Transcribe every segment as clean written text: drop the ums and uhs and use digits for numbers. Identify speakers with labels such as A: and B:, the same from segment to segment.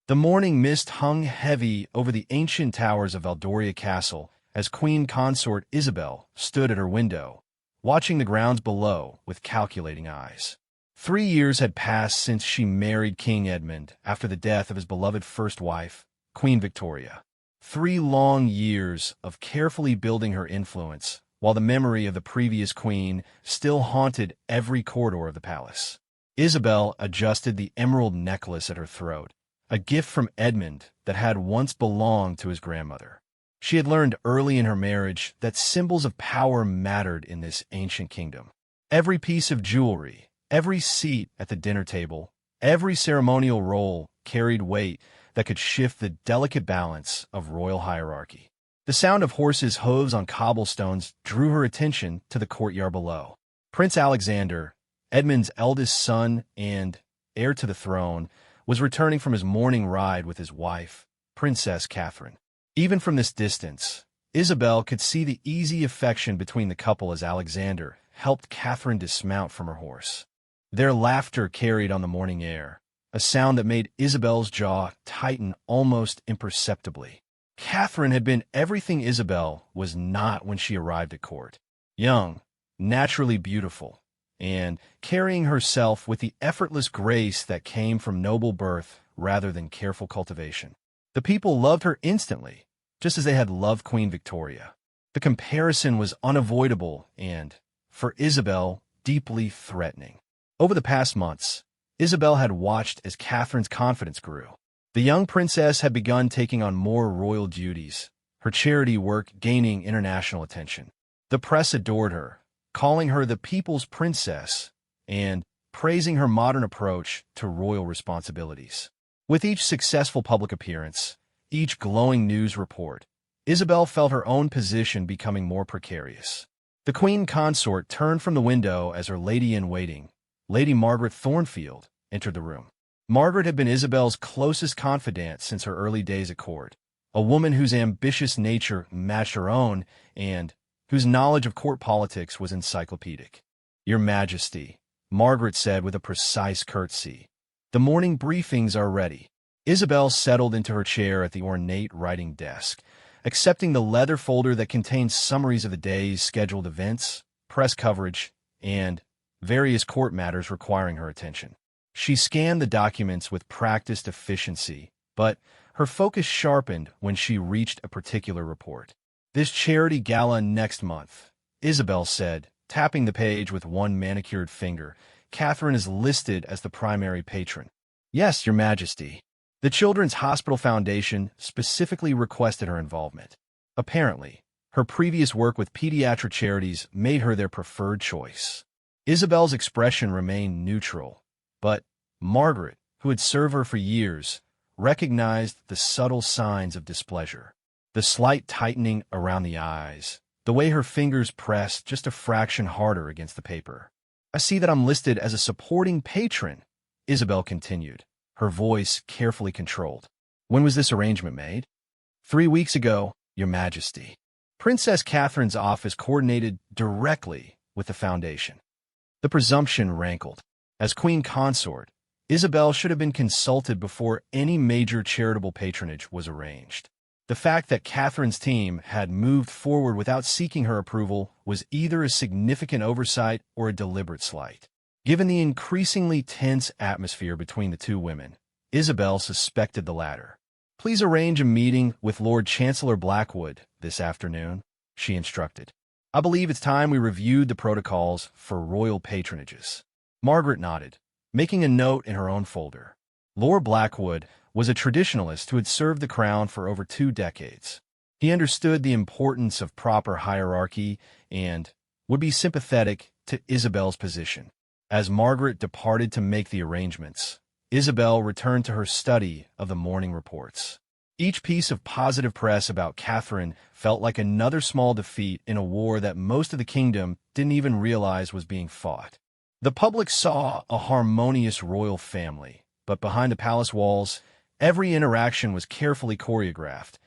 A: The morning mist hung heavy over the ancient towers of Valdoria Castle as Queen Consort Isabel stood at her window, watching the grounds below with calculating eyes. 3 years had passed since she married King Edmund after the death of his beloved first wife, Queen Victoria. 3 long years of carefully building her influence, while the memory of the previous queen still haunted every corridor of the palace. Isabel adjusted the emerald necklace at her throat, a gift from Edmund that had once belonged to his grandmother. She had learned early in her marriage that symbols of power mattered in this ancient kingdom. Every piece of jewelry, every seat at the dinner table, every ceremonial role carried weight that could shift the delicate balance of royal hierarchy. The sound of horses' hooves on cobblestones drew her attention to the courtyard below. Prince Alexander, Edmund's eldest son and heir to the throne, was returning from his morning ride with his wife, Princess Catherine. Even from this distance, Isabel could see the easy affection between the couple as Alexander helped Catherine dismount from her horse. Their laughter carried on the morning air, a sound that made Isabel's jaw tighten almost imperceptibly. Catherine had been everything Isabel was not when she arrived at court. Young, naturally beautiful, and carrying herself with the effortless grace that came from noble birth rather than careful cultivation. The people loved her instantly, just as they had loved Queen Victoria. The comparison was unavoidable and, for Isabel, deeply threatening. Over the past months, Isabel had watched as Catherine's confidence grew. The young princess had begun taking on more royal duties, her charity work gaining international attention. The press adored her, calling her the people's princess and praising her modern approach to royal responsibilities. With each successful public appearance, each glowing news report, Isabel felt her own position becoming more precarious. The queen consort turned from the window as her lady-in-waiting, Lady Margaret Thornfield, entered the room. Margaret had been Isabel's closest confidant since her early days at court, a woman whose ambitious nature matched her own and whose knowledge of court politics was encyclopedic. "Your Majesty," Margaret said with a precise curtsy, "the morning briefings are ready." Isabel settled into her chair at the ornate writing desk, accepting the leather folder that contained summaries of the day's scheduled events, press coverage, and various court matters requiring her attention. She scanned the documents with practiced efficiency, but her focus sharpened when she reached a particular report. "This charity gala next month," Isabel said, tapping the page with one manicured finger. "Catherine is listed as the primary patron." "Yes, Your Majesty." The Children's Hospital Foundation specifically requested her involvement. Apparently, her previous work with pediatric charities made her their preferred choice. Isabel's expression remained neutral, but Margaret, who had served her for years, recognized the subtle signs of displeasure. The slight tightening around the eyes, the way her fingers pressed just a fraction harder against the paper. "I see that I'm listed as a supporting patron," Isabel continued, her voice carefully controlled. "When was this arrangement made?" 3 weeks ago, Your Majesty." Princess Catherine's office coordinated directly with the foundation. The presumption rankled. As queen consort, Isabel should have been consulted before any major charitable patronage was arranged. The fact that Catherine's team had moved forward without seeking her approval was either a significant oversight or a deliberate slight. Given the increasingly tense atmosphere between the two women, Isabel suspected the latter. "Please arrange a meeting with Lord Chancellor Blackwood this afternoon," she instructed. "I believe it's time we reviewed the protocols for royal patronages." Margaret nodded, making a note in her own folder. Lord Blackwood was a traditionalist who had served the crown for over 2 decades. He understood the importance of proper hierarchy and would be sympathetic to Isabel's position. As Margaret departed to make the arrangements, Isabel returned to her study of the morning reports. Each piece of positive press about Catherine felt like another small defeat in a war that most of the kingdom didn't even realize was being fought. The public saw a harmonious royal family, but behind the palace walls, every interaction was carefully choreographed,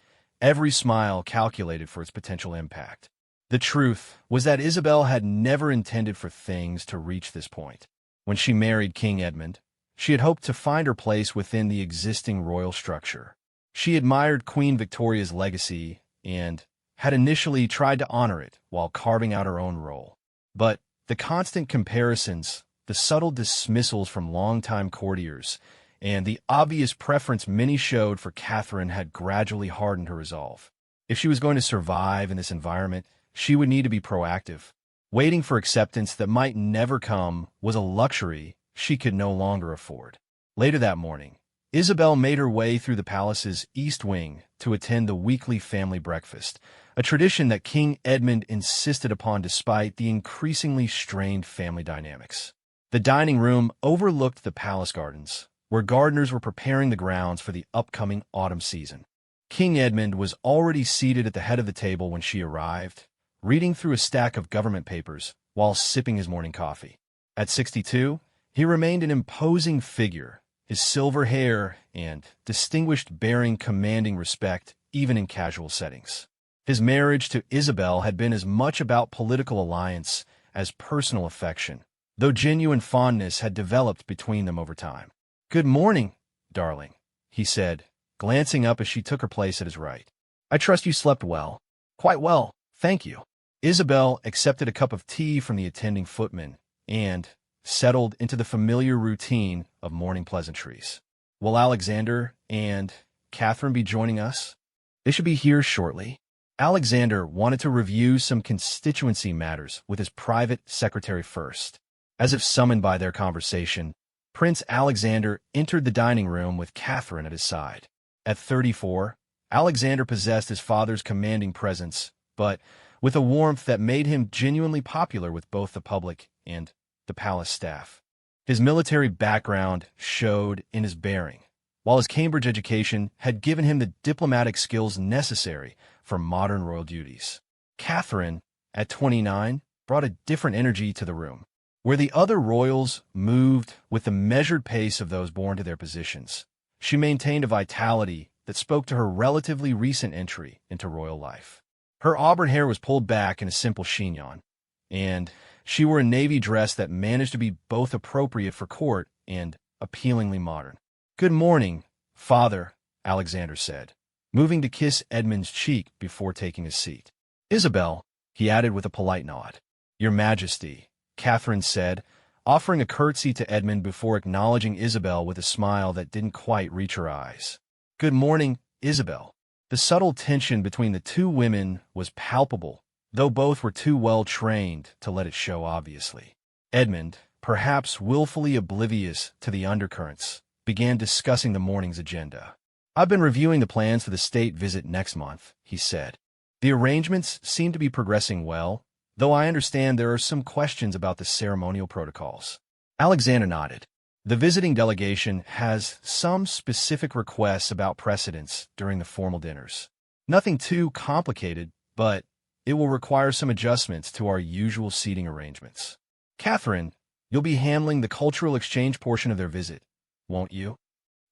A: every smile calculated for its potential impact. The truth was that Isabel had never intended for things to reach this point. When she married King Edmund, She had hoped to find her place within the existing royal structure. She admired Queen Victoria's legacy and had initially tried to honor it while carving out her own role. But the constant comparisons, the subtle dismissals from longtime courtiers, and the obvious preference many showed for Catherine had gradually hardened her resolve. If she was going to survive in this environment, she would need to be proactive. Waiting for acceptance that might never come was a luxury she could no longer afford. Later that morning, Isabel made her way through the palace's east wing to attend the weekly family breakfast, a tradition that King Edmund insisted upon despite the increasingly strained family dynamics. The dining room overlooked the palace gardens, where gardeners were preparing the grounds for the upcoming autumn season. King Edmund was already seated at the head of the table when she arrived, reading through a stack of government papers while sipping his morning coffee. At 62, he remained an imposing figure, his silver hair and distinguished bearing commanding respect even in casual settings. His marriage to Isabel had been as much about political alliance as personal affection, though genuine fondness had developed between them over time. "Good morning, darling," he said, glancing up as she took her place at his right. "I trust you slept well." "Quite well, thank you." Isabel accepted a cup of tea from the attending footman and settled into the familiar routine of morning pleasantries. "Will Alexander and Catherine be joining us?" "They should be here shortly." Alexander wanted to review some constituency matters with his private secretary first. As if summoned by their conversation, Prince Alexander entered the dining room with Catherine at his side. At 34, Alexander possessed his father's commanding presence, but with a warmth that made him genuinely popular with both the public and the palace staff. His military background showed in his bearing, while his Cambridge education had given him the diplomatic skills necessary for modern royal duties. Catherine, at 29, brought a different energy to the room. Where the other royals moved with the measured pace of those born to their positions, she maintained a vitality that spoke to her relatively recent entry into royal life. Her auburn hair was pulled back in a simple chignon, and she wore a navy dress that managed to be both appropriate for court and appealingly modern. "Good morning, Father," Alexander said, moving to kiss Edmund's cheek before taking his seat. "Isabel," he added with a polite nod. "Your Majesty," Catherine said, offering a curtsy to Edmund before acknowledging Isabel with a smile that didn't quite reach her eyes. "Good morning, Isabel." The subtle tension between the two women was palpable, though both were too well trained to let it show obviously. Edmund, perhaps willfully oblivious to the undercurrents, began discussing the morning's agenda. "I've been reviewing the plans for the state visit next month," he said. "The arrangements seem to be progressing well, though I understand there are some questions about the ceremonial protocols." Alexander nodded. "The visiting delegation has some specific requests about precedence during the formal dinners. Nothing too complicated, but it will require some adjustments to our usual seating arrangements. Catherine, you'll be handling the cultural exchange portion of their visit, won't you?"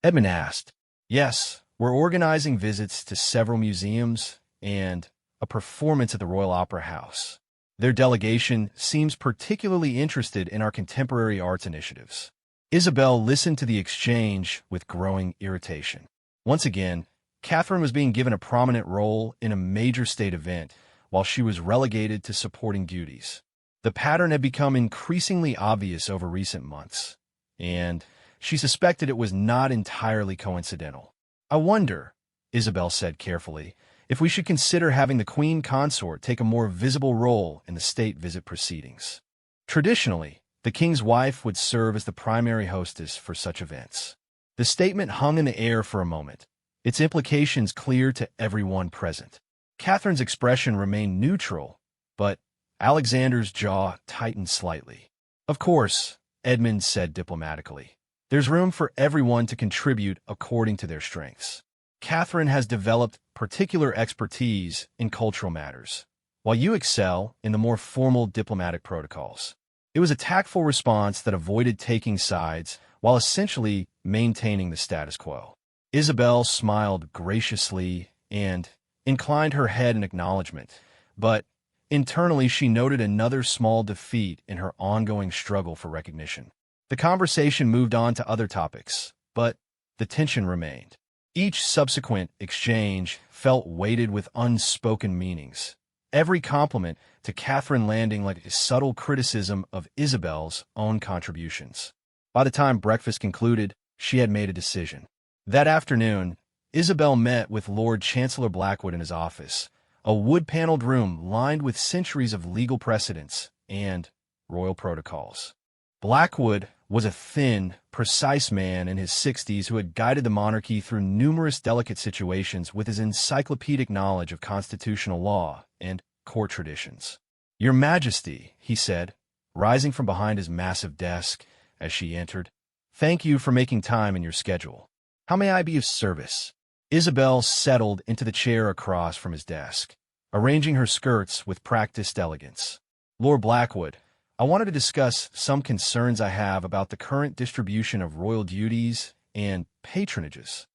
A: Edmund asked. "Yes, we're organizing visits to several museums and a performance at the Royal Opera House. Their delegation seems particularly interested in our contemporary arts initiatives." Isabel listened to the exchange with growing irritation. Once again, Catherine was being given a prominent role in a major state event, while she was relegated to supporting duties. The pattern had become increasingly obvious over recent months, and she suspected it was not entirely coincidental. "I wonder," Isabel said carefully, "if we should consider having the Queen Consort take a more visible role in the state visit proceedings. Traditionally, the king's wife would serve as the primary hostess for such events." The statement hung in the air for a moment, its implications clear to everyone present. Catherine's expression remained neutral, but Alexander's jaw tightened slightly. "Of course," Edmund said diplomatically, "there's room for everyone to contribute according to their strengths. Catherine has developed particular expertise in cultural matters, while you excel in the more formal diplomatic protocols." It was a tactful response that avoided taking sides while essentially maintaining the status quo. Isabel smiled graciously and inclined her head in acknowledgement, but internally she noted another small defeat in her ongoing struggle for recognition. The conversation moved on to other topics, but the tension remained. Each subsequent exchange felt weighted with unspoken meanings, every compliment to Catherine landing like a subtle criticism of Isabel's own contributions. By the time breakfast concluded, she had made a decision. That afternoon, Isabel met with Lord Chancellor Blackwood in his office, a wood-paneled room lined with centuries of legal precedents and royal protocols. Blackwood was a thin, precise man in his 60s who had guided the monarchy through numerous delicate situations with his encyclopedic knowledge of constitutional law and court traditions. "Your Majesty," he said, rising from behind his massive desk as she entered, "thank you for making time in your schedule. How may I be of service?" Isabel settled into the chair across from his desk, arranging her skirts with practiced elegance. "Lord Blackwood, I wanted to discuss some concerns I have about the current distribution of royal duties and patronages."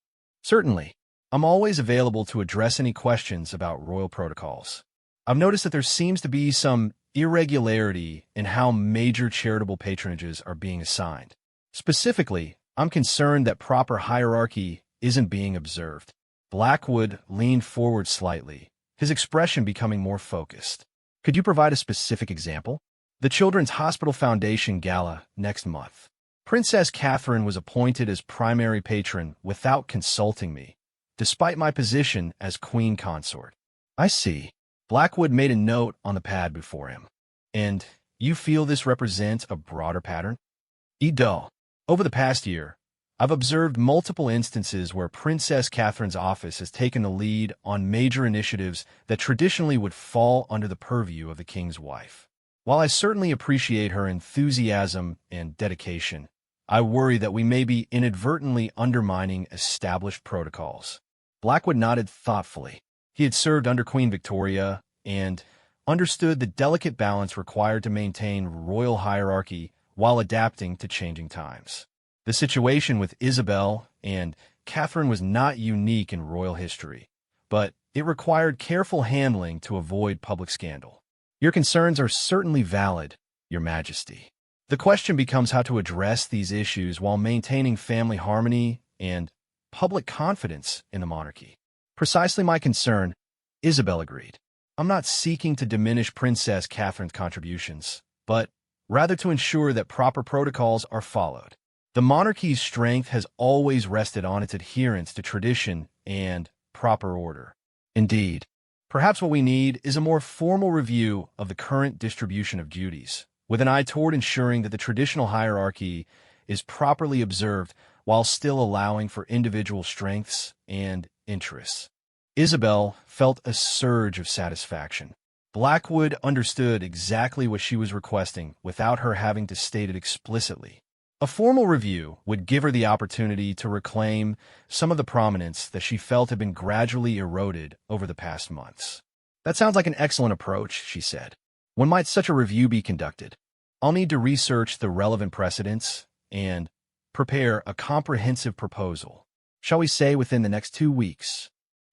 A: "Certainly. I'm always available to address any questions about royal protocols. I've noticed that there seems to be some irregularity in how major charitable patronages are being assigned. Specifically, I'm concerned that proper hierarchy isn't being observed." Blackwood leaned forward slightly, his expression becoming more focused. "Could you provide a specific example?" "The Children's Hospital Foundation Gala next month. Princess Catherine was appointed as primary patron without consulting me, despite my position as queen consort." "I see." Blackwood made a note on the pad before him. "And you feel this represents a broader pattern?" "Edo. Over the past year, I've observed multiple instances where Princess Catherine's office has taken the lead on major initiatives that traditionally would fall under the purview of the king's wife. While I certainly appreciate her enthusiasm and dedication, I worry that we may be inadvertently undermining established protocols." Blackwood nodded thoughtfully. He had served under Queen Victoria and understood the delicate balance required to maintain royal hierarchy while adapting to changing times. The situation with Isabel and Catherine was not unique in royal history, but it required careful handling to avoid public scandal. "Your concerns are certainly valid, Your Majesty. The question becomes how to address these issues while maintaining family harmony and public confidence in the monarchy." "Precisely my concern," Isabel agreed. "I'm not seeking to diminish Princess Catherine's contributions, but rather to ensure that proper protocols are followed. The monarchy's strength has always rested on its adherence to tradition and proper order." "Indeed. Perhaps what we need is a more formal review of the current distribution of duties, with an eye toward ensuring that the traditional hierarchy is properly observed while still allowing for individual strengths and interests." Isabel felt a surge of satisfaction. Blackwood understood exactly what she was requesting without her having to state it explicitly. A formal review would give her the opportunity to reclaim some of the prominence that she felt had been gradually eroded over the past months. "That sounds like an excellent approach," she said. "When might such a review be conducted?" "I'll need to research the relevant precedents and prepare a comprehensive proposal. Shall we say within the next 2 weeks?"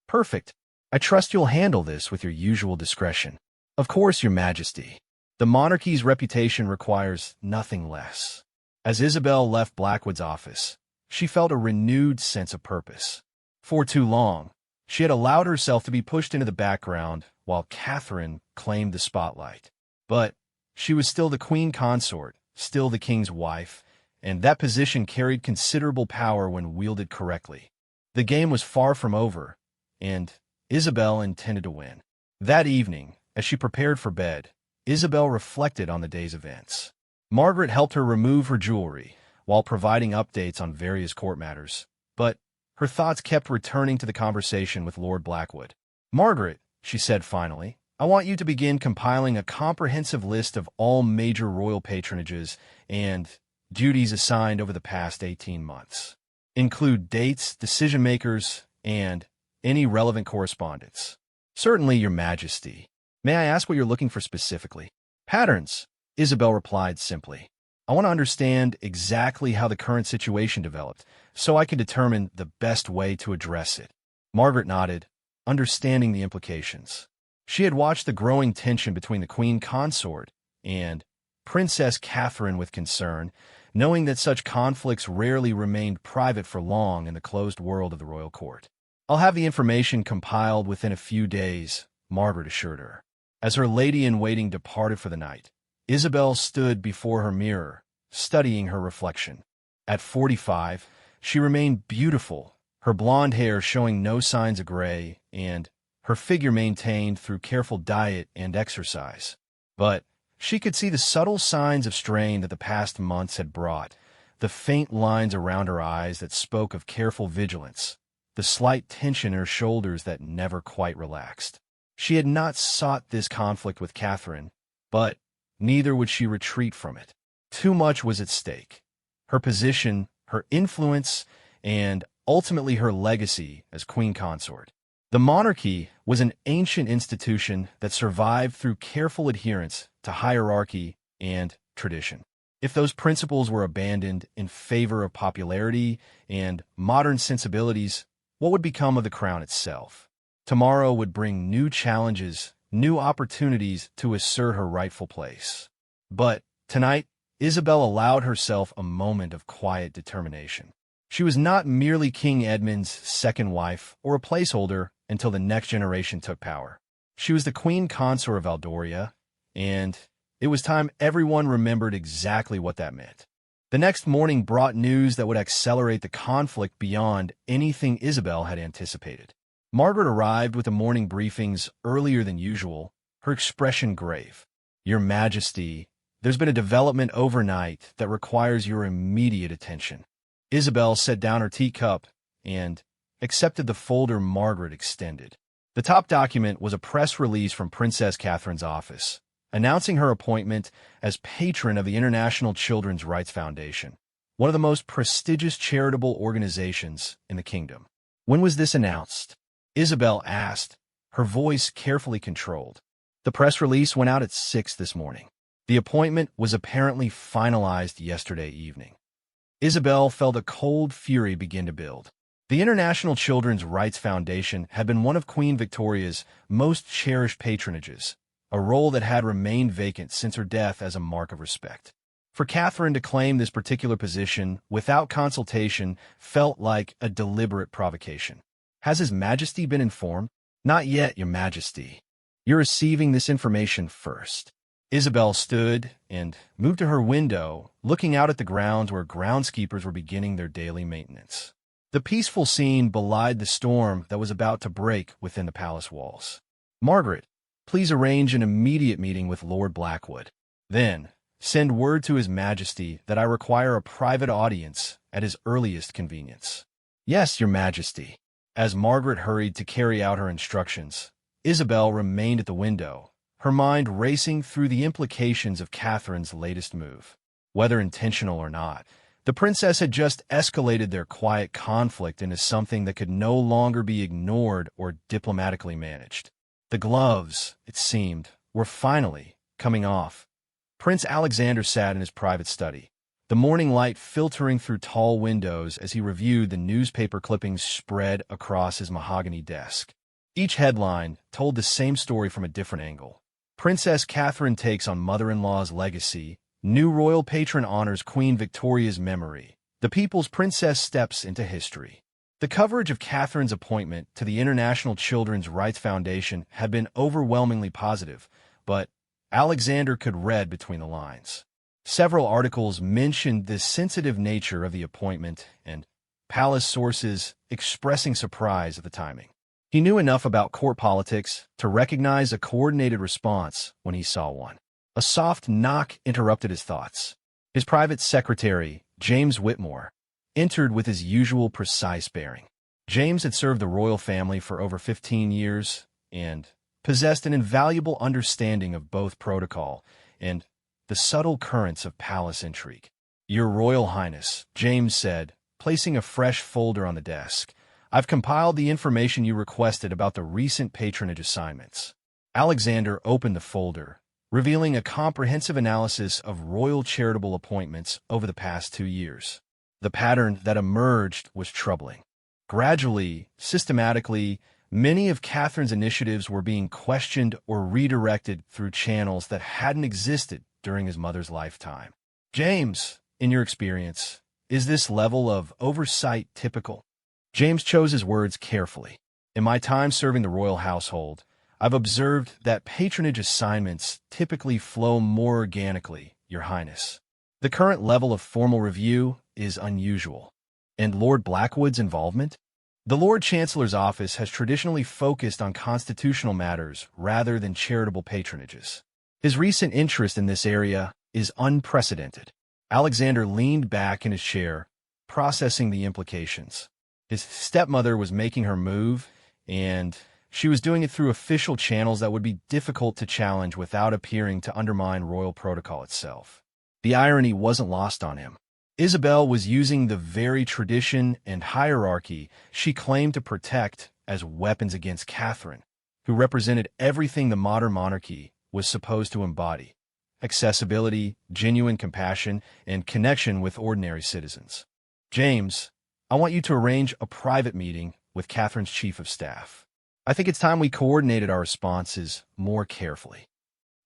A: "Perfect. I trust you'll handle this with your usual discretion." "Of course, Your Majesty. The monarchy's reputation requires nothing less." As Isabel left Blackwood's office, she felt a renewed sense of purpose. For too long, she had allowed herself to be pushed into the background while Catherine claimed the spotlight. But she was still the queen consort, still the king's wife, and that position carried considerable power when wielded correctly. The game was far from over, and Isabel intended to win. That evening, as she prepared for bed, Isabel reflected on the day's events. Margaret helped her remove her jewelry while providing updates on various court matters, but her thoughts kept returning to the conversation with Lord Blackwood. "Margaret," she said finally, "I want you to begin compiling a comprehensive list of all major royal patronages and duties assigned over the past 18 months. Include dates, decision-makers, and any relevant correspondence." "Certainly, Your Majesty. May I ask what you're looking for specifically?" "Patterns," Isabel replied simply. "I want to understand exactly how the current situation developed, so I can determine the best way to address it." Margaret nodded, understanding the implications. She had watched the growing tension between the queen consort and Princess Catherine with concern, knowing that such conflicts rarely remained private for long in the closed world of the royal court. "I'll have the information compiled within a few days," Margaret assured her. As her lady-in-waiting departed for the night, Isabel stood before her mirror, studying her reflection. At 45, she remained beautiful, her blonde hair showing no signs of gray, and her figure maintained through careful diet and exercise. But she could see the subtle signs of strain that the past months had brought, the faint lines around her eyes that spoke of careful vigilance, the slight tension in her shoulders that never quite relaxed. She had not sought this conflict with Catherine, but neither would she retreat from it. Too much was at stake. Her position, her influence, and ultimately her legacy as queen consort. The monarchy was an ancient institution that survived through careful adherence to hierarchy and tradition. If those principles were abandoned in favor of popularity and modern sensibilities, what would become of the crown itself? Tomorrow would bring new challenges, new opportunities to assert her rightful place. But tonight, Isabel allowed herself a moment of quiet determination. She was not merely King Edmund's second wife or a placeholder until the next generation took power. She was the queen consort of Valdoria, and it was time everyone remembered exactly what that meant. The next morning brought news that would accelerate the conflict beyond anything Isabel had anticipated. Margaret arrived with the morning briefings earlier than usual, her expression grave. "Your Majesty, there's been a development overnight that requires your immediate attention." Isabel set down her teacup and accepted the folder Margaret extended. The top document was a press release from Princess Catherine's office, announcing her appointment as patron of the International Children's Rights Foundation, one of the most prestigious charitable organizations in the kingdom. "When was this announced?" Isabel asked, her voice carefully controlled. "The press release went out at 6 this morning. The appointment was apparently finalized yesterday evening." Isabel felt a cold fury begin to build. The International Children's Rights Foundation had been one of Queen Victoria's most cherished patronages, a role that had remained vacant since her death as a mark of respect. For Catherine to claim this particular position without consultation felt like a deliberate provocation. "Has His Majesty been informed?" "Not yet, Your Majesty. You're receiving this information first." Isabel stood and moved to her window, looking out at the grounds where groundskeepers were beginning their daily maintenance. The peaceful scene belied the storm that was about to break within the palace walls. "Margaret, please arrange an immediate meeting with Lord Blackwood. Then, send word to His Majesty that I require a private audience at his earliest convenience." "Yes, Your Majesty." As Margaret hurried to carry out her instructions, Isabel remained at the window, her mind racing through the implications of Catherine's latest move. Whether intentional or not, the princess had just escalated their quiet conflict into something that could no longer be ignored or diplomatically managed. The gloves, it seemed, were finally coming off. Prince Alexander sat in his private study, the morning light filtering through tall windows as he reviewed the newspaper clippings spread across his mahogany desk. Each headline told the same story from a different angle. Princess Catherine takes on mother-in-law's legacy, new royal patron honors Queen Victoria's memory, the people's princess steps into history. The coverage of Catherine's appointment to the International Children's Rights Foundation had been overwhelmingly positive, but Alexander could read between the lines. Several articles mentioned the sensitive nature of the appointment and palace sources expressing surprise at the timing. He knew enough about court politics to recognize a coordinated response when he saw one. A soft knock interrupted his thoughts. His private secretary, James Whitmore, entered with his usual precise bearing. James had served the royal family for over 15 years and possessed an invaluable understanding of both protocol and the subtle currents of palace intrigue. "Your Royal Highness," James said, placing a fresh folder on the desk, "I've compiled the information you requested about the recent patronage assignments." Alexander opened the folder, revealing a comprehensive analysis of royal charitable appointments over the past 2 years. The pattern that emerged was troubling. Gradually, systematically, many of Catherine's initiatives were being questioned or redirected through channels that hadn't existed during his mother's lifetime. "James," in your experience, is this level of oversight typical? James chose his words carefully. In my time serving the royal household, I've observed that patronage assignments typically flow more organically, Your Highness. The current level of formal review is unusual. And Lord Blackwood's involvement? The Lord Chancellor's office has traditionally focused on constitutional matters rather than charitable patronages. His recent interest in this area is unprecedented. Alexander leaned back in his chair, processing the implications. His stepmother was making her move, and she was doing it through official channels that would be difficult to challenge without appearing to undermine royal protocol itself. The irony wasn't lost on him. Isabel was using the very tradition and hierarchy she claimed to protect as weapons against Catherine, who represented everything the modern monarchy was supposed to embody: accessibility, genuine compassion, and connection with ordinary citizens. James, I want you to arrange a private meeting with Catherine's chief of staff. I think it's time we coordinated our responses more carefully.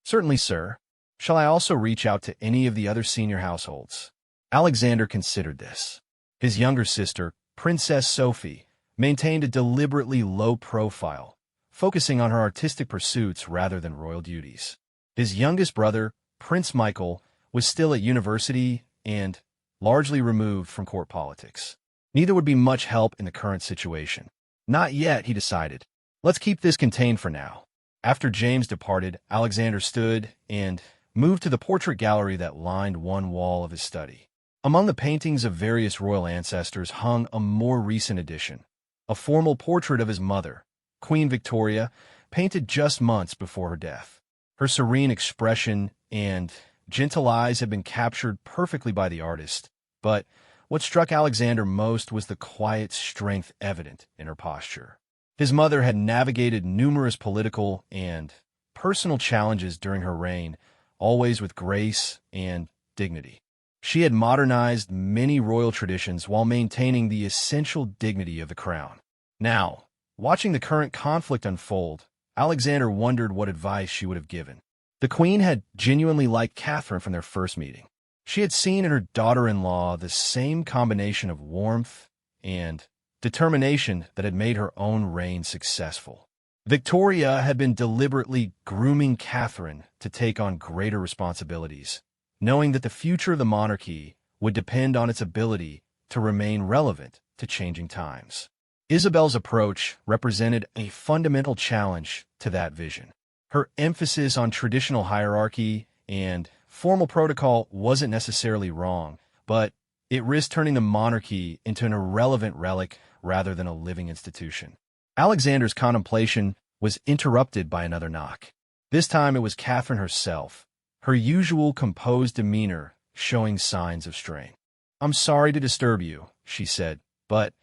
A: Certainly, sir. Shall I also reach out to any of the other senior households? Alexander considered this. His younger sister, Princess Sophie, maintained a deliberately low profile, focusing on her artistic pursuits rather than royal duties. His youngest brother, Prince Michael, was still at university and largely removed from court politics. Neither would be much help in the current situation. Not yet, he decided. Let's keep this contained for now. After James departed, Alexander stood and moved to the portrait gallery that lined one wall of his study. Among the paintings of various royal ancestors hung a more recent addition, a formal portrait of his mother, Queen Victoria, painted just months before her death. Her serene expression and gentle eyes had been captured perfectly by the artist, but what struck Alexander most was the quiet strength evident in her posture. His mother had navigated numerous political and personal challenges during her reign, always with grace and dignity. She had modernized many royal traditions while maintaining the essential dignity of the crown. Now, watching the current conflict unfold, Alexander wondered what advice she would have given. The queen had genuinely liked Catherine from their first meeting. She had seen in her daughter-in-law the same combination of warmth and determination that had made her own reign successful. Victoria had been deliberately grooming Catherine to take on greater responsibilities, knowing that the future of the monarchy would depend on its ability to remain relevant to changing times. Isabel's approach represented a fundamental challenge to that vision. Her emphasis on traditional hierarchy and formal protocol wasn't necessarily wrong, but it risked turning the monarchy into an irrelevant relic rather than a living institution. Alexander's contemplation was interrupted by another knock. This time it was Catherine herself, her usual composed demeanor showing signs of strain. "I'm sorry to disturb you," she said, "but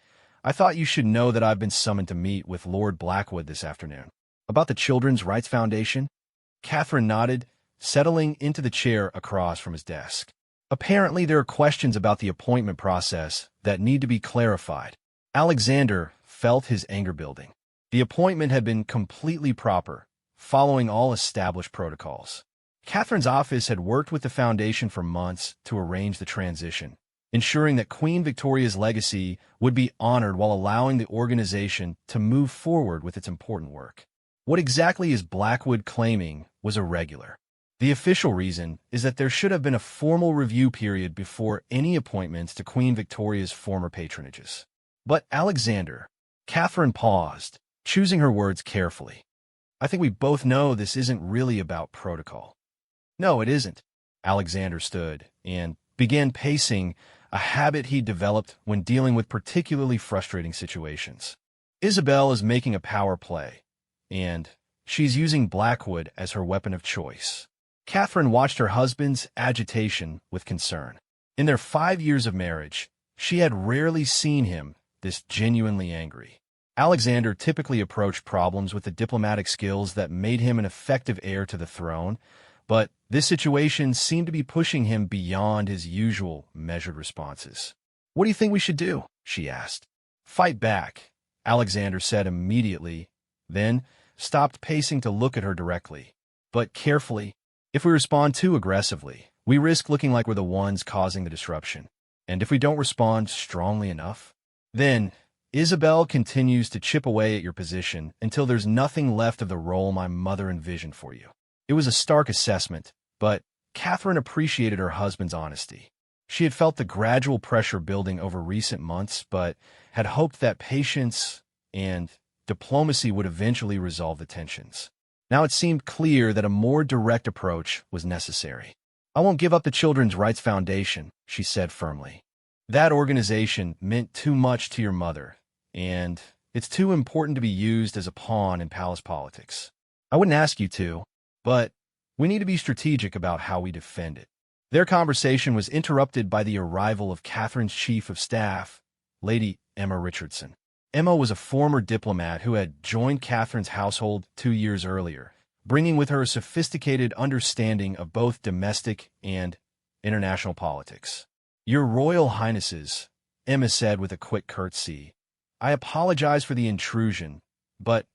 A: I thought you should know that I've been summoned to meet with Lord Blackwood this afternoon." "About the Children's Rights Foundation?" Catherine nodded, settling into the chair across from his desk. "Apparently there are questions about the appointment process that need to be clarified." Alexander felt his anger building. The appointment had been completely proper, following all established protocols. Catherine's office had worked with the foundation for months to arrange the transition, ensuring that Queen Victoria's legacy would be honored while allowing the organization to move forward with its important work. What exactly is Blackwood claiming was irregular? The official reason is that there should have been a formal review period before any appointments to Queen Victoria's former patronages. But Alexander, Catherine paused, choosing her words carefully. "I think we both know this isn't really about protocol." "No, it isn't." Alexander stood and began pacing, a habit he developed when dealing with particularly frustrating situations. "Isabel is making a power play, and she's using Blackwood as her weapon of choice." Catherine watched her husband's agitation with concern. In their 5 years of marriage, she had rarely seen him this genuinely angry. Alexander typically approached problems with the diplomatic skills that made him an effective heir to the throne, but this situation seemed to be pushing him beyond his usual measured responses. "What do you think we should do?" she asked. "Fight back," Alexander said immediately, then stopped pacing to look at her directly. "But carefully. If we respond too aggressively, We risk looking like we're the ones causing the disruption. And if we don't respond strongly enough, then Isabel continues to chip away at your position until there's nothing left of the role my mother envisioned for you. It was a stark assessment, but Catherine appreciated her husband's honesty. She had felt the gradual pressure building over recent months, but had hoped that patience and diplomacy would eventually resolve the tensions. Now it seemed clear that a more direct approach was necessary. "I won't give up the Children's Rights Foundation," she said firmly. "That organization meant too much to your mother, and it's too important to be used as a pawn in palace politics. I wouldn't ask you to, but we need to be strategic about how we defend it." Their conversation was interrupted by the arrival of Catherine's chief of staff, Lady Emma Richardson. Emma was a former diplomat who had joined Catherine's household 2 years earlier, bringing with her a sophisticated understanding of both domestic and international politics. "Your Royal Highnesses," Emma said with a quick curtsy, "I apologize for the intrusion, but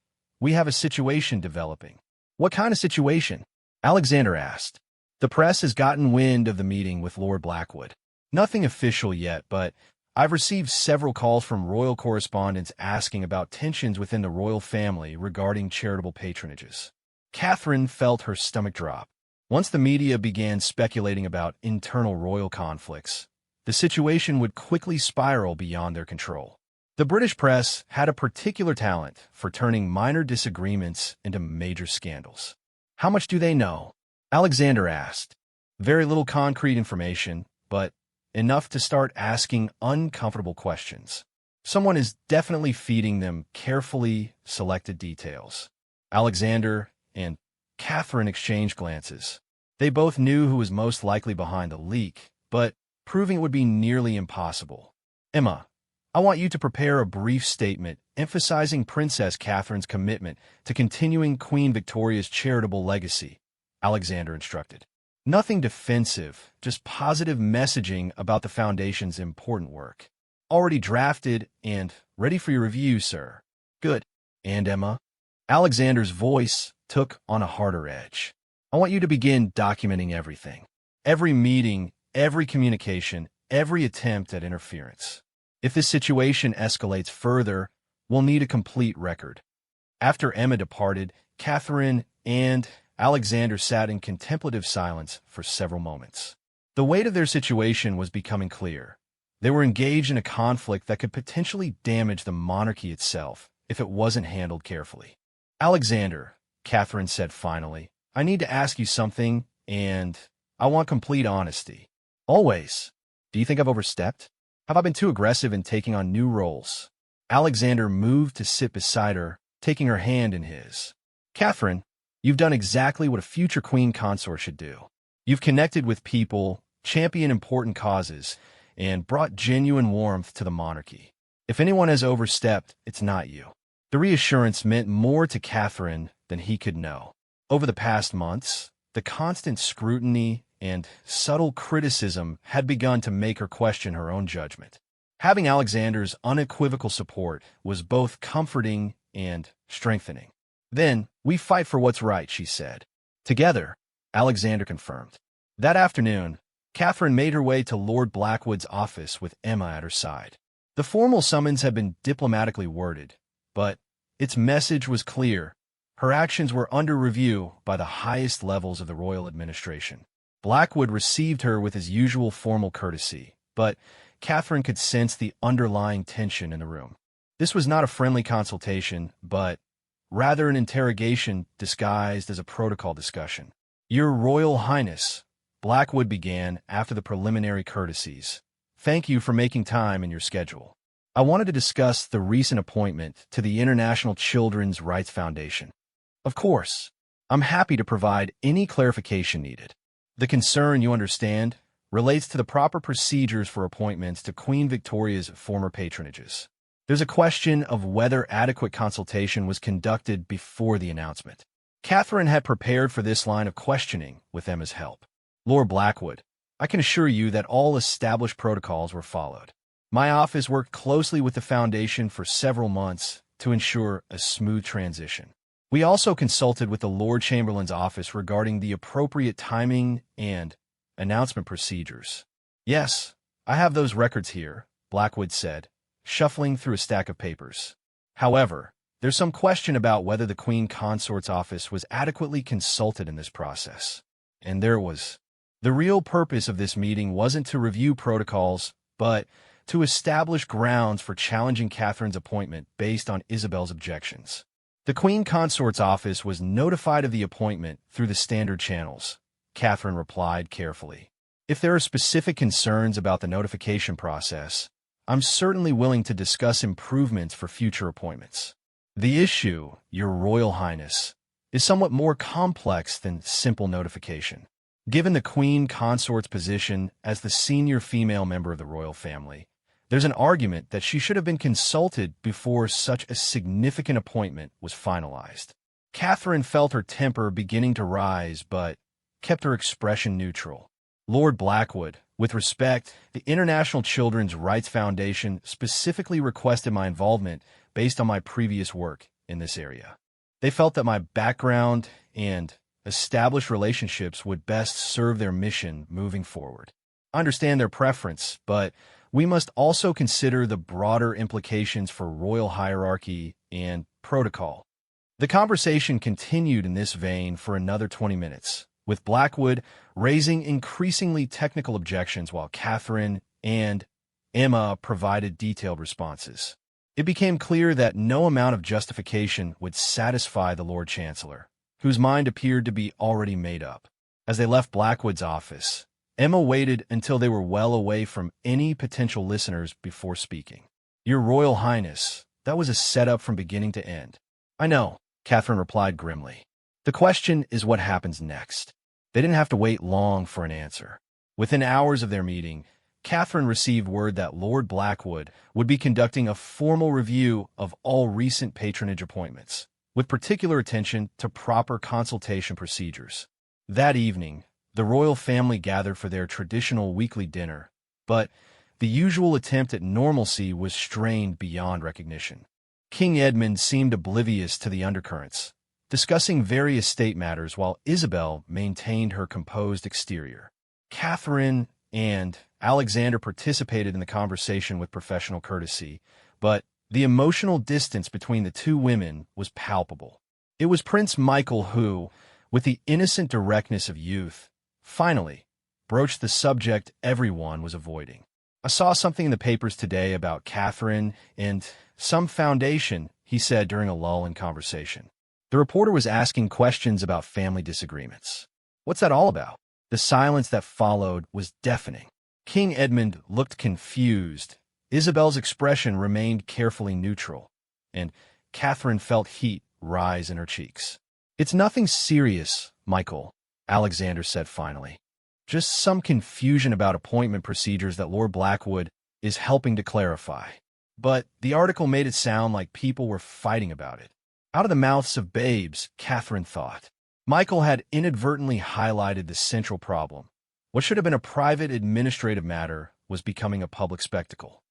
A: we have a situation developing." "What kind of situation?" Alexander asked. "The press has gotten wind of the meeting with Lord Blackwood. Nothing official yet, but I've received several calls from royal correspondents asking about tensions within the royal family regarding charitable patronages." Catherine felt her stomach drop. Once the media began speculating about internal royal conflicts, the situation would quickly spiral beyond their control. The British press had a particular talent for turning minor disagreements into major scandals. "How much do they know?" Alexander asked. "Very little concrete information, but enough to start asking uncomfortable questions. Someone is definitely feeding them carefully selected details." Alexander and Catherine exchanged glances. They both knew who was most likely behind the leak, but proving it would be nearly impossible. "Emma, I want you to prepare a brief statement emphasizing Princess Catherine's commitment to continuing Queen Victoria's charitable legacy," Alexander instructed. "Nothing defensive, just positive messaging about the Foundation's important work." "Already drafted and ready for your review, sir." "Good." "And Emma?" Alexander's voice took on a harder edge. "I want you to begin documenting everything. Every meeting, every communication, every attempt at interference. If this situation escalates further, we'll need a complete record." After Emma departed, Catherine and Alexander sat in contemplative silence for several moments. The weight of their situation was becoming clear. They were engaged in a conflict that could potentially damage the monarchy itself if it wasn't handled carefully. "Alexander," Catherine said finally, "I need to ask you something, and I want complete honesty." "Always. Do you think I've overstepped? Have I been too aggressive in taking on new roles?" Alexander moved to sit beside her, taking her hand in his. "Catherine, you've done exactly what a future queen consort should do. You've connected with people, championed important causes, and brought genuine warmth to the monarchy. If anyone has overstepped, it's not you." The reassurance meant more to Catherine than he could know. Over the past months, the constant scrutiny and subtle criticism had begun to make her question her own judgment. Having Alexander's unequivocal support was both comforting and strengthening. "Then, we fight for what's right," she said. "Together," Alexander confirmed. That afternoon, Catherine made her way to Lord Blackwood's office with Emma at her side. The formal summons had been diplomatically worded, but its message was clear. Her actions were under review by the highest levels of the royal administration. Blackwood received her with his usual formal courtesy, but Catherine could sense the underlying tension in the room. This was not a friendly consultation, but rather an interrogation disguised as a protocol discussion. "Your Royal Highness," Blackwood began after the preliminary courtesies, "thank you for making time in your schedule. I wanted to discuss the recent appointment to the International Children's Rights Foundation." "Of course. I'm happy to provide any clarification needed. The concern, you understand, relates to the proper procedures for appointments to Queen Victoria's former patronages. There's a question of whether adequate consultation was conducted before the announcement." Catherine had prepared for this line of questioning with Emma's help. "Lord Blackwood, I can assure you that all established protocols were followed. My office worked closely with the Foundation for several months to ensure a smooth transition. We also consulted with the Lord Chamberlain's office regarding the appropriate timing and announcement procedures. Yes, I have those records here, Blackwood said, shuffling through a stack of papers. However, there's some question about whether the Queen Consort's office was adequately consulted in this process. And there was. The real purpose of this meeting wasn't to review protocols, but to establish grounds for challenging Catherine's appointment based on Isabel's objections. The Queen Consort's office was notified of the appointment through the standard channels, Catherine replied carefully. If there are specific concerns about the notification process, I'm certainly willing to discuss improvements for future appointments. The issue, Your Royal Highness, is somewhat more complex than simple notification. Given the Queen Consort's position as the senior female member of the royal family, there's an argument that she should have been consulted before such a significant appointment was finalized. Catherine felt her temper beginning to rise, but kept her expression neutral. Lord Blackwood, with respect, the International Children's Rights Foundation specifically requested my involvement based on my previous work in this area. They felt that my background and established relationships would best serve their mission moving forward. I understand their preference, but we must also consider the broader implications for royal hierarchy and protocol. The conversation continued in this vein for another 20 minutes, with Blackwood raising increasingly technical objections while Catherine and Emma provided detailed responses. It became clear that no amount of justification would satisfy the Lord Chancellor, whose mind appeared to be already made up. As they left Blackwood's office, Emma waited until they were well away from any potential listeners before speaking. Your Royal Highness, that was a setup from beginning to end. I know, Catherine replied grimly. The question is what happens next. They didn't have to wait long for an answer. Within hours of their meeting, Catherine received word that Lord Blackwood would be conducting a formal review of all recent patronage appointments, with particular attention to proper consultation procedures. That evening, the royal family gathered for their traditional weekly dinner, but the usual attempt at normalcy was strained beyond recognition. King Edmund seemed oblivious to the undercurrents, discussing various state matters while Isabel maintained her composed exterior. Catherine and Alexander participated in the conversation with professional courtesy, but the emotional distance between the two women was palpable. It was Prince Michael who, with the innocent directness of youth, finally broached the subject everyone was avoiding. I saw something in the papers today about Catherine and some foundation, he said during a lull in conversation. The reporter was asking questions about family disagreements. What's that all about? The silence that followed was deafening. King Edmund looked confused. Isabel's expression remained carefully neutral, and Catherine felt heat rise in her cheeks. It's nothing serious, Michael, Alexander said finally. Just some confusion about appointment procedures that Lord Blackwood is helping to clarify. But the article made it sound like people were fighting about it. Out of the mouths of babes, Catherine thought. Michael had inadvertently highlighted the central problem. What should have been a private administrative matter was becoming a public spectacle.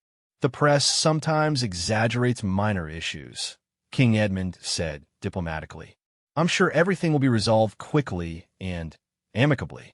A: The press sometimes exaggerates minor issues, King Edmund said diplomatically. I'm sure everything will be resolved quickly and amicably.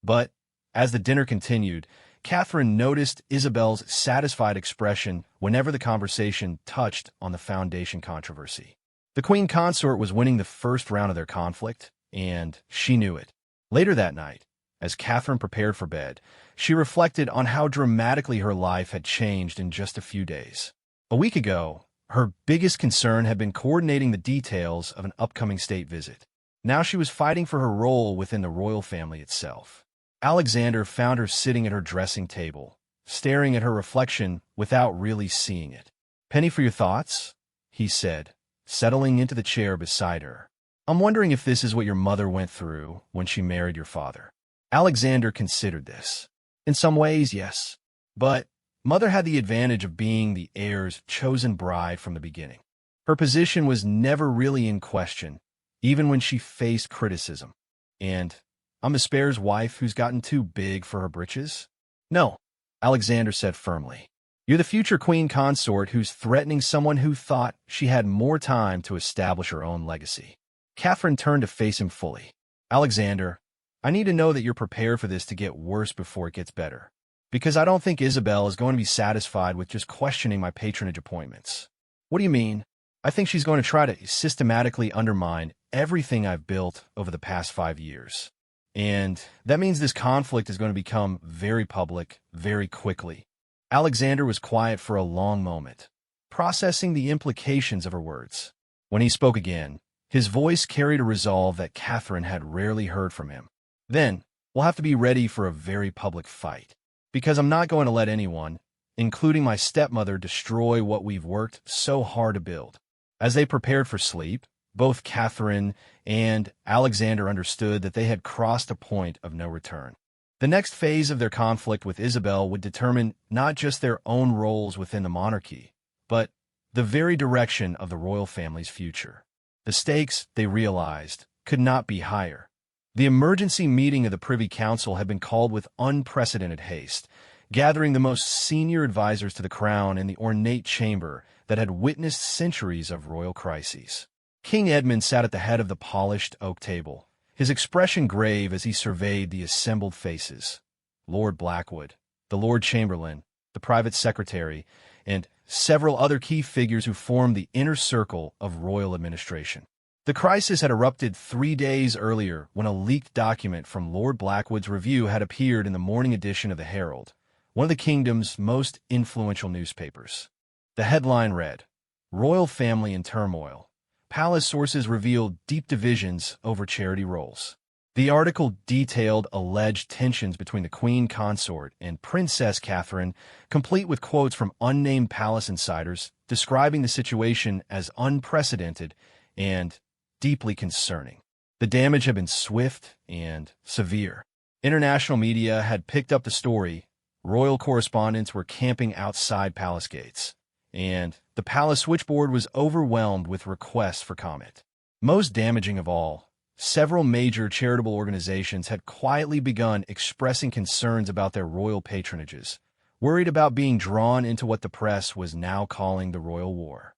A: But, as the dinner continued, Catherine noticed Isabel's satisfied expression whenever the conversation touched on the foundation controversy. The Queen Consort was winning the first round of their conflict, and she knew it. Later that night, as Catherine prepared for bed, she reflected on how dramatically her life had changed in just a few days. A week ago, her biggest concern had been coordinating the details of an upcoming state visit. Now she was fighting for her role within the royal family itself. Alexander found her sitting at her dressing table, staring at her reflection without really seeing it. "Penny for your thoughts?" he said, settling into the chair beside her. "I'm wondering if this is what your mother went through when she married your father." Alexander considered this. In some ways, yes. But Mother had the advantage of being the heir's chosen bride from the beginning. Her position was never really in question, even when she faced criticism. And I'm the spare's wife who's gotten too big for her britches? No, Alexander said firmly. You're the future queen consort who's threatening someone who thought she had more time to establish her own legacy. Catherine turned to face him fully. Alexander, I need to know that you're prepared for this to get worse before it gets better. Because I don't think Isabel is going to be satisfied with just questioning my patronage appointments. What do you mean? I think she's going to try to systematically undermine everything I've built over the past 5 years. And that means this conflict is going to become very public, very quickly. Alexander was quiet for a long moment, processing the implications of her words. When he spoke again, his voice carried a resolve that Catherine had rarely heard from him. Then, we'll have to be ready for a very public fight. Because I'm not going to let anyone, including my stepmother, destroy what we've worked so hard to build. As they prepared for sleep, both Catherine and Alexander understood that they had crossed a point of no return. The next phase of their conflict with Isabel would determine not just their own roles within the monarchy, but the very direction of the royal family's future. The stakes, they realized, could not be higher. The emergency meeting of the Privy Council had been called with unprecedented haste, gathering the most senior advisors to the crown in the ornate chamber that had witnessed centuries of royal crises. King Edmund sat at the head of the polished oak table, his expression grave as he surveyed the assembled faces. Lord Blackwood, the Lord Chamberlain, the private secretary, and several other key figures who formed the inner circle of royal administration. The crisis had erupted 3 days earlier when a leaked document from Lord Blackwood's review had appeared in the morning edition of the Herald, one of the kingdom's most influential newspapers. The headline read, "Royal Family in Turmoil. Palace sources revealed deep divisions over charity roles." The article detailed alleged tensions between the Queen Consort and Princess Catherine, complete with quotes from unnamed palace insiders describing the situation as unprecedented and deeply concerning. The damage had been swift and severe. International media had picked up the story, royal correspondents were camping outside palace gates, and the palace switchboard was overwhelmed with requests for comment. Most damaging of all, several major charitable organizations had quietly begun expressing concerns about their royal patronages, worried about being drawn into what the press was now calling the royal war.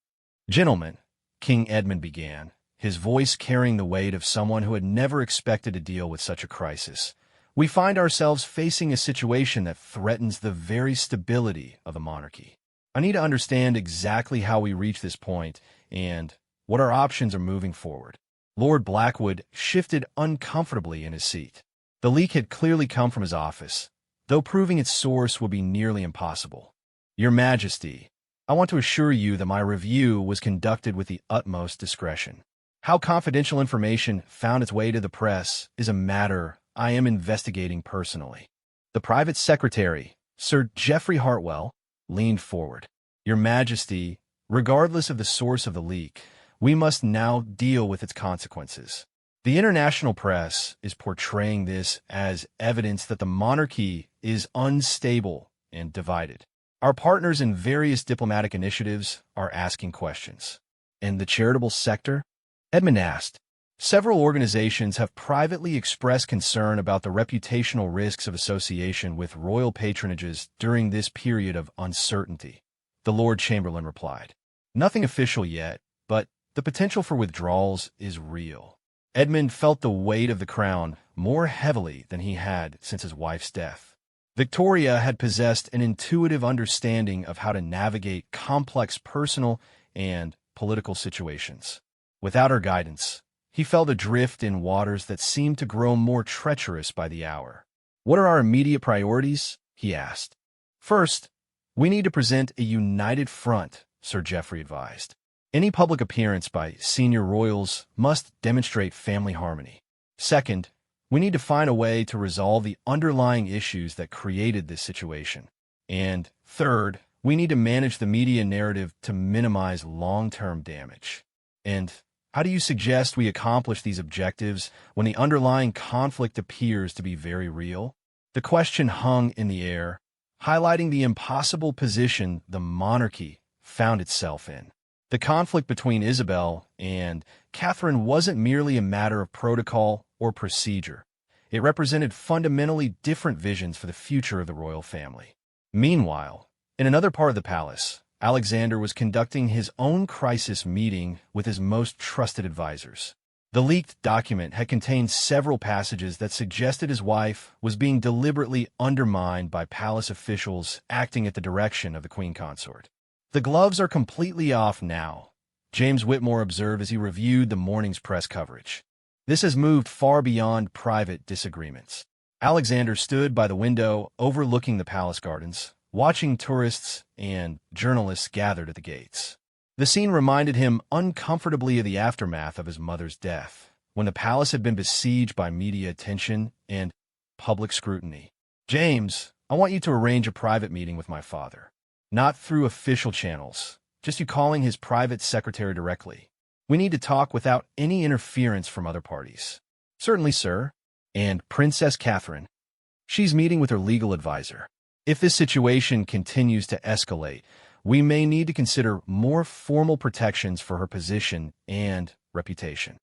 A: "Gentlemen," King Edmund began, his voice carrying the weight of someone who had never expected to deal with such a crisis, "we find ourselves facing a situation that threatens the very stability of the monarchy. I need to understand exactly how we reach this point and what our options are moving forward." Lord Blackwood shifted uncomfortably in his seat. The leak had clearly come from his office, though proving its source would be nearly impossible. "Your Majesty, I want to assure you that my review was conducted with the utmost discretion. How confidential information found its way to the press is a matter I am investigating personally." The private secretary, Sir Geoffrey Hartwell, leaned forward. "Your Majesty, regardless of the source of the leak, we must now deal with its consequences. The international press is portraying this as evidence that the monarchy is unstable and divided. Our partners in various diplomatic initiatives are asking questions." "And the charitable sector?" Edmund asked. "Several organizations have privately expressed concern about the reputational risks of association with royal patronages during this period of uncertainty," the Lord Chamberlain replied. "Nothing official yet, but the potential for withdrawals is real." Edmund felt the weight of the crown more heavily than he had since his wife's death. Victoria had possessed an intuitive understanding of how to navigate complex personal and political situations. Without her guidance, he felt adrift in waters that seemed to grow more treacherous by the hour. "What are our immediate priorities?" he asked. "First, we need to present a united front," Sir Geoffrey advised. "Any public appearance by senior royals must demonstrate family harmony. Second, we need to find a way to resolve the underlying issues that created this situation. And third, we need to manage the media narrative to minimize long-term damage." "And how do you suggest we accomplish these objectives when the underlying conflict appears to be very real?" The question hung in the air, highlighting the impossible position the monarchy found itself in. The conflict between Isabel and Catherine wasn't merely a matter of protocol or procedure. It represented fundamentally different visions for the future of the royal family. Meanwhile, in another part of the palace, Alexander was conducting his own crisis meeting with his most trusted advisors. The leaked document had contained several passages that suggested his wife was being deliberately undermined by palace officials acting at the direction of the Queen Consort. "The gloves are completely off now," James Whitmore observed as he reviewed the morning's press coverage. "This has moved far beyond private disagreements." Alexander stood by the window overlooking the palace gardens, watching tourists and journalists gathered at the gates. The scene reminded him uncomfortably of the aftermath of his mother's death, when the palace had been besieged by media attention and public scrutiny. "James, I want you to arrange a private meeting with my father. Not through official channels, just you calling his private secretary directly. We need to talk without any interference from other parties." "Certainly, sir." "And Princess Catherine? She's meeting with her legal advisor. If this situation continues to escalate, we may need to consider more formal protections for her position and reputation."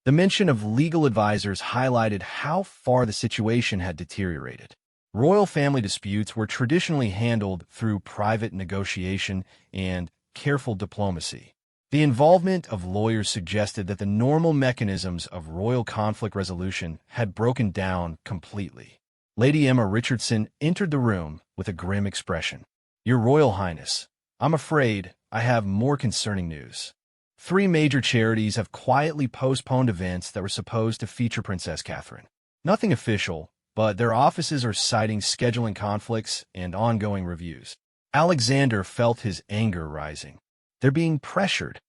A: The mention of legal advisors highlighted how far the situation had deteriorated. Royal family disputes were traditionally handled through private negotiation and careful diplomacy. The involvement of lawyers suggested that the normal mechanisms of royal conflict resolution had broken down completely. Lady Emma Richardson entered the room with a grim expression. "Your Royal Highness, I'm afraid I have more concerning news. 3 major charities have quietly postponed events that were supposed to feature Princess Catherine. Nothing official, but their offices are citing scheduling conflicts and ongoing reviews." Alexander felt his anger rising. "They're being pressured."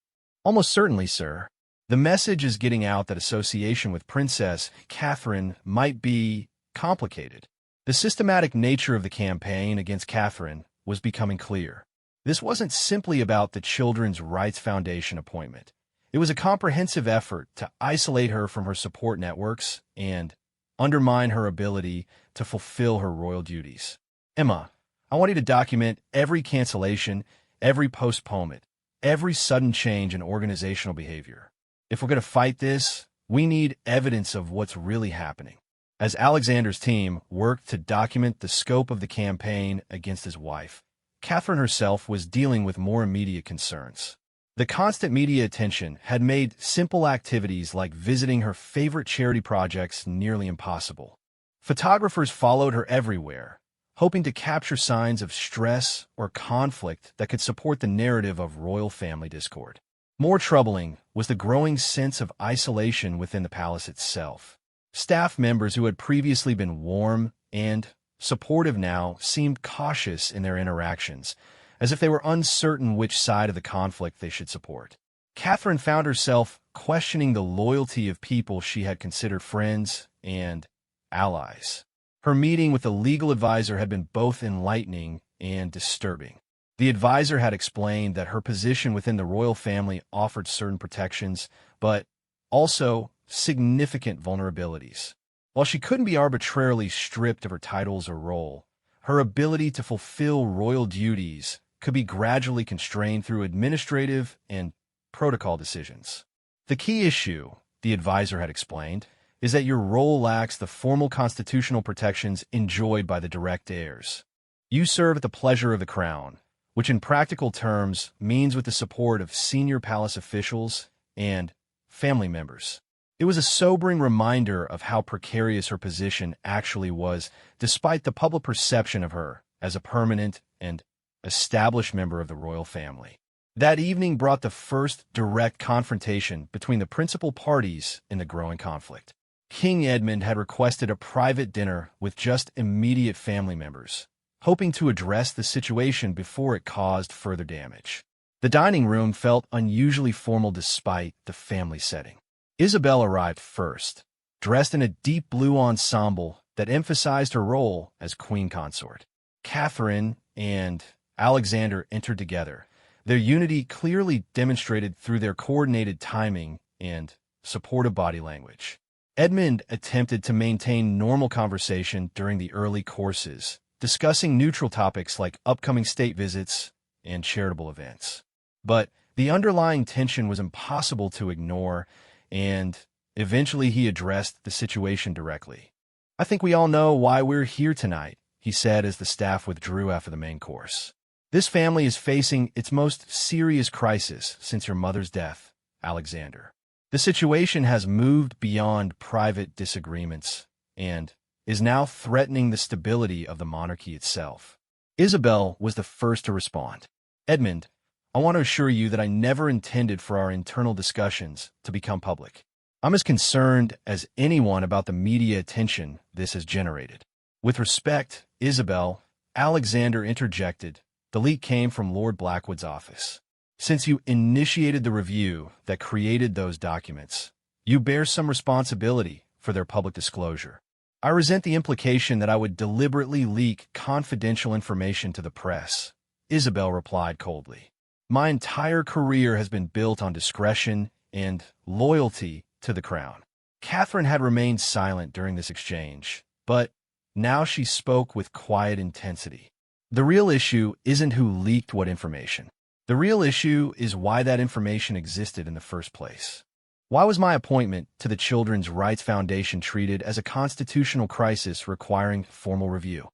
A: "Almost certainly, sir. The message is getting out that association with Princess Catherine might be complicated." The systematic nature of the campaign against Catherine was becoming clear. This wasn't simply about the Children's Rights Foundation appointment. It was a comprehensive effort to isolate her from her support networks and undermine her ability to fulfill her royal duties. "Emma, I want you to document every cancellation, every postponement, every sudden change in organizational behavior. If we're going to fight this, we need evidence of what's really happening." As Alexander's team worked to document the scope of the campaign against his wife, Catherine herself was dealing with more immediate concerns. The constant media attention had made simple activities like visiting her favorite charity projects nearly impossible. Photographers followed her everywhere, hoping to capture signs of stress or conflict that could support the narrative of royal family discord. More troubling was the growing sense of isolation within the palace itself. Staff members who had previously been warm and supportive now seemed cautious in their interactions, as if they were uncertain which side of the conflict they should support. Catherine found herself questioning the loyalty of people she had considered friends and allies. Her meeting with the legal advisor had been both enlightening and disturbing. The advisor had explained that her position within the royal family offered certain protections, but also significant vulnerabilities. While she couldn't be arbitrarily stripped of her titles or role, her ability to fulfill royal duties could be gradually constrained through administrative and protocol decisions. "The key issue," the advisor had explained, "is that your role lacks the formal constitutional protections enjoyed by the direct heirs. You serve at the pleasure of the crown, which in practical terms means with the support of senior palace officials and family members." It was a sobering reminder of how precarious her position actually was, despite the public perception of her as a permanent and established member of the royal family. That evening brought the first direct confrontation between the principal parties in the growing conflict. King Edmund had requested a private dinner with just immediate family members, hoping to address the situation before it caused further damage. The dining room felt unusually formal despite the family setting. Isabel arrived first, dressed in a deep blue ensemble that emphasized her role as queen consort. Catherine and Alexander entered together, their unity clearly demonstrated through their coordinated timing and supportive body language. Edmund attempted to maintain normal conversation during the early courses, discussing neutral topics like upcoming state visits and charitable events. But the underlying tension was impossible to ignore, and eventually he addressed the situation directly. "I think we all know why we're here tonight," he said as the staff withdrew after the main course. "This family is facing its most serious crisis since your mother's death, Alexander. The situation has moved beyond private disagreements and is now threatening the stability of the monarchy itself. Isabel was the first to respond. Edmund, I want to assure you that I never intended for our internal discussions to become public. I'm as concerned as anyone about the media attention this has generated. With respect, Isabel, Alexander interjected. The leak came from Lord Blackwood's office. Since you initiated the review that created those documents, you bear some responsibility for their public disclosure. I resent the implication that I would deliberately leak confidential information to the press, Isabel replied coldly. My entire career has been built on discretion and loyalty to the crown. Catherine had remained silent during this exchange, but now she spoke with quiet intensity. The real issue isn't who leaked what information. The real issue is why that information existed in the first place. Why was my appointment to the Children's Rights Foundation treated as a constitutional crisis requiring formal review?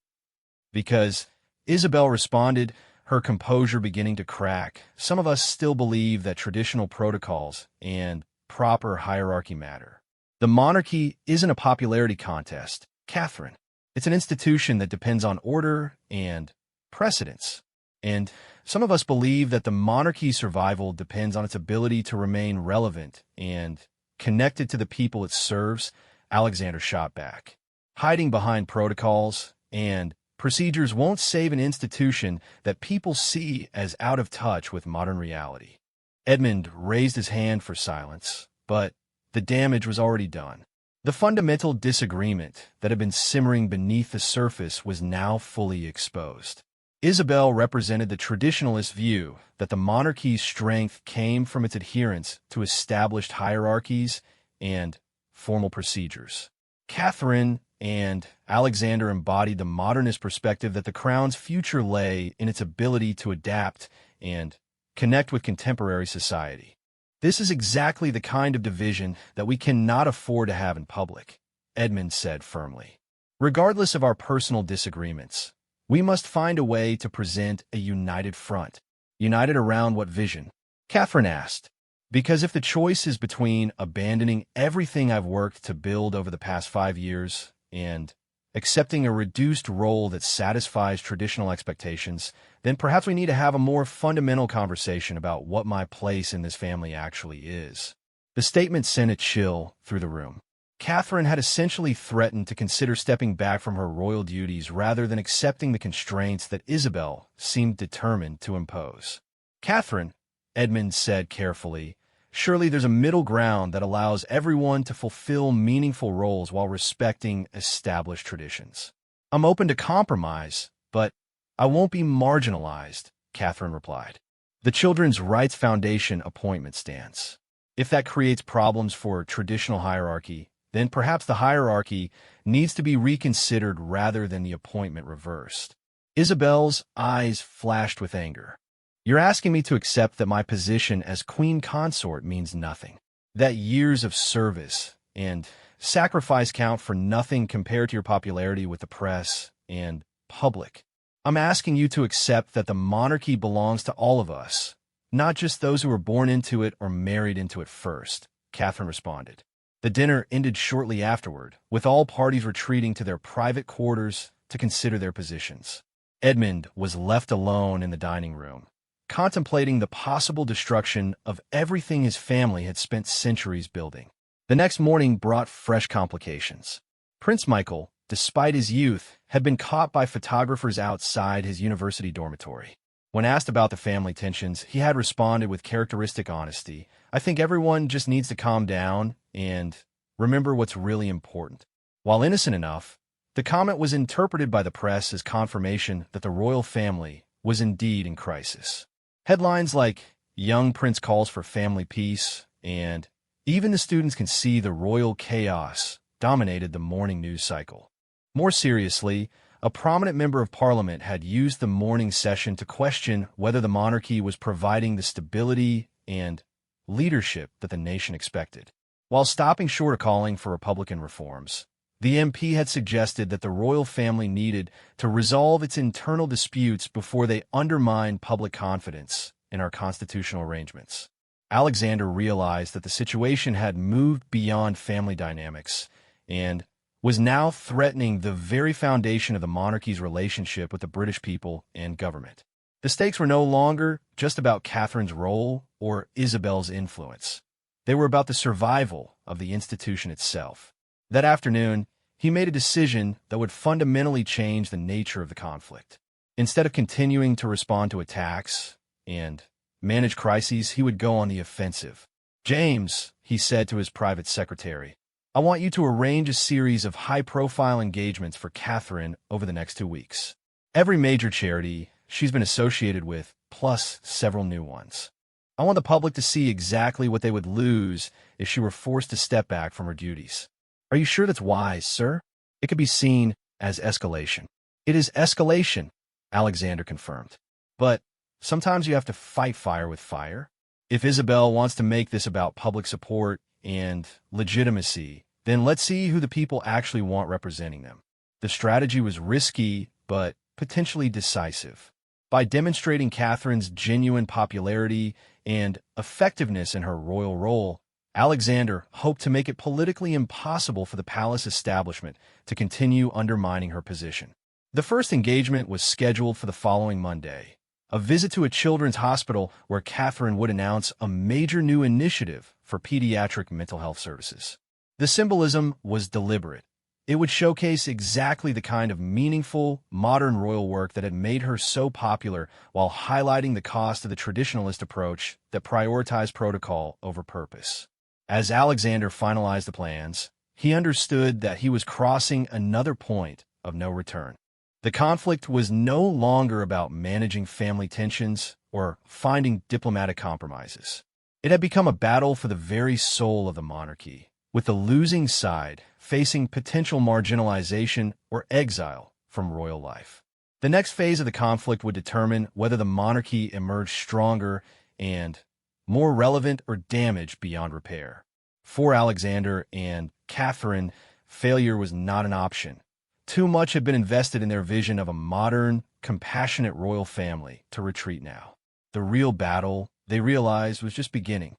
A: Because, Isabel responded, her composure beginning to crack, some of us still believe that traditional protocols and proper hierarchy matter. The monarchy isn't a popularity contest, Catherine. It's an institution that depends on order and precedence. And some of us believe that the monarchy's survival depends on its ability to remain relevant and connected to the people it serves, Alexander shot back. Hiding behind protocols and procedures won't save an institution that people see as out of touch with modern reality. Edmund raised his hand for silence, but the damage was already done. The fundamental disagreement that had been simmering beneath the surface was now fully exposed. Isabel represented the traditionalist view that the monarchy's strength came from its adherence to established hierarchies and formal procedures. Catherine and Alexander embodied the modernist perspective that the crown's future lay in its ability to adapt and connect with contemporary society. This is exactly the kind of division that we cannot afford to have in public, Edmund said firmly. Regardless of our personal disagreements, we must find a way to present a united front. United around what vision? Catherine asked. Because if the choice is between abandoning everything I've worked to build over the past 5 years and accepting a reduced role that satisfies traditional expectations, then perhaps we need to have a more fundamental conversation about what my place in this family actually is. The statement sent a chill through the room. Catherine had essentially threatened to consider stepping back from her royal duties rather than accepting the constraints that Isabel seemed determined to impose. Catherine, Edmund said carefully, surely there's a middle ground that allows everyone to fulfill meaningful roles while respecting established traditions. I'm open to compromise, but I won't be marginalized, Catherine replied. The Children's Rights Foundation appointment stands. If that creates problems for traditional hierarchy, then perhaps the hierarchy needs to be reconsidered rather than the appointment reversed. Isabel's eyes flashed with anger. You're asking me to accept that my position as queen consort means nothing, that years of service and sacrifice count for nothing compared to your popularity with the press and public. I'm asking you to accept that the monarchy belongs to all of us, not just those who were born into it or married into it first, Catherine responded. The dinner ended shortly afterward, with all parties retreating to their private quarters to consider their positions. Edmund was left alone in the dining room, contemplating the possible destruction of everything his family had spent centuries building. The next morning brought fresh complications. Prince Michael, despite his youth, had been caught by photographers outside his university dormitory. When asked about the family tensions, he had responded with characteristic honesty. I think everyone just needs to calm down and remember what's really important. While innocent enough, the comment was interpreted by the press as confirmation that the royal family was indeed in crisis. Headlines like, "Young Prince calls for family peace," and "Even the students can see the royal chaos," dominated the morning news cycle. More seriously, a prominent member of parliament had used the morning session to question whether the monarchy was providing the stability and leadership that the nation expected. While stopping short of calling for Republican reforms, the MP had suggested that the royal family needed to resolve its internal disputes before they undermined public confidence in our constitutional arrangements. Alexander realized that the situation had moved beyond family dynamics and was now threatening the very foundation of the monarchy's relationship with the British people and government. The stakes were no longer just about Catherine's role or Isabel's influence. They were about the survival of the institution itself. That afternoon, he made a decision that would fundamentally change the nature of the conflict. Instead of continuing to respond to attacks and manage crises, he would go on the offensive. "James," he said to his private secretary, "I want you to arrange a series of high-profile engagements for Catherine over the next 2 weeks. Every major charity she's been associated with, plus several new ones. I want the public to see exactly what they would lose if she were forced to step back from her duties." "Are you sure that's wise, sir?" "It could be seen as escalation." "It is escalation," Alexander confirmed. "But sometimes you have to fight fire with fire. If Isabel wants to make this about public support and legitimacy, then let's see who the people actually want representing them." The strategy was risky, but potentially decisive. By demonstrating Catherine's genuine popularity and effectiveness in her royal role, Alexander hoped to make it politically impossible for the palace establishment to continue undermining her position. The first engagement was scheduled for the following Monday, a visit to a children's hospital where Catherine would announce a major new initiative for pediatric mental health services. The symbolism was deliberate. It would showcase exactly the kind of meaningful, modern royal work that had made her so popular while highlighting the cost of the traditionalist approach that prioritized protocol over purpose. As Alexander finalized the plans, he understood that he was crossing another point of no return. The conflict was no longer about managing family tensions or finding diplomatic compromises. It had become a battle for the very soul of the monarchy, with the losing side facing potential marginalization or exile from royal life. The next phase of the conflict would determine whether the monarchy emerged stronger and more relevant or damaged beyond repair. For Alexander and Catherine, failure was not an option. Too much had been invested in their vision of a modern, compassionate royal family to retreat now. The real battle, they realized, was just beginning.